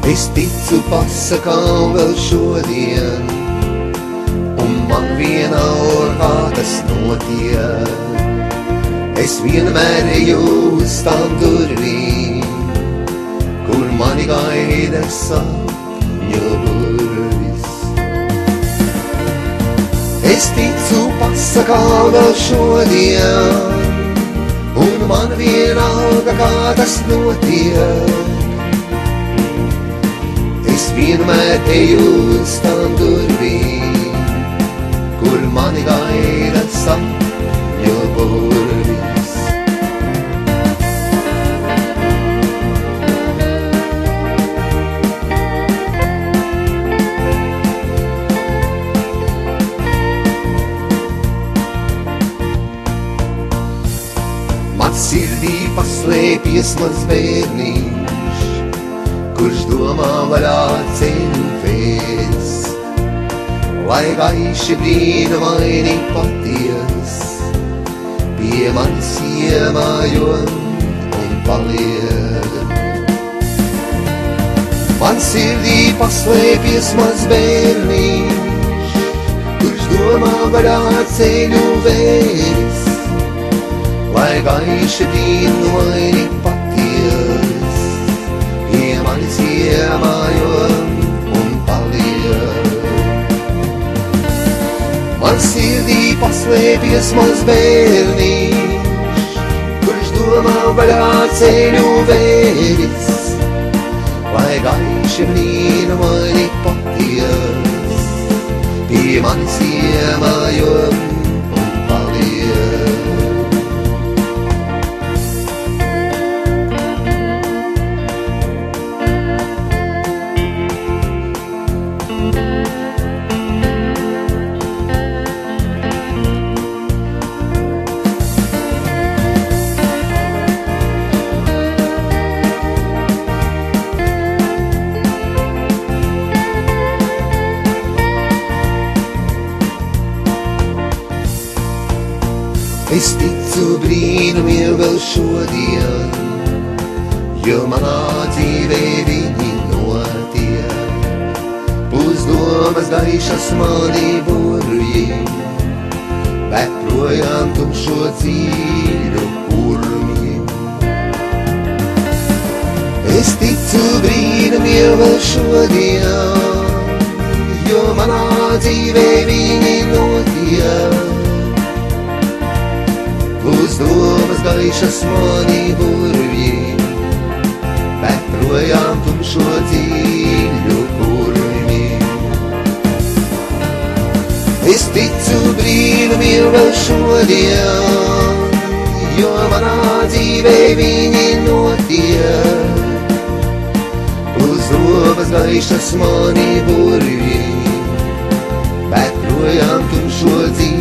Es ticu pasakām vēl šodien, un man vienalga, kā tas notiek. Es vienmēr eju uz tām durvīm, kur mani gaida sapņu burvis. Es ticu pasakām vēl šodien, un man vienalga, kā tas notiek. Es vienmēr eju uz tām durvīm, kur mani gaida sapņu burvis. Man sirdī paslēpies mans bērniņš, kurš domā vaļā ceļu vēs, lai gaiši brīnumaini paties, pie manis iemājo un paliek. Man sirdī paslēpies mans bērniņš, kurš domā vaļā ceļu vēs, lai gaiši brīnumaini paties, pie manis iemājo un paliek. Man sirdī paslēpies mans bērniņš, kurš domā vaļā ceļu vēs, lai gaiši brīnumaini paties, pie manis iemājo un paliek. Es ticu brīnumiem vēl šodien, jo manā dzīvē viņi notiek. Pusdomas gaišas mani burvji, bet projām tumšo dziļu kurmji. Es ticu brīnumiem vēl šodien, jo manā dzīvē viņi notiek. Pusdomas gaišas mani burvji, bet projām tumšo dziļu kurmji. Es ticu brīnumiem vēl šodien, jo manā dzīvē viņi notiek. Pusdomas gaišas mani burvji, bet projām tumšo dziļu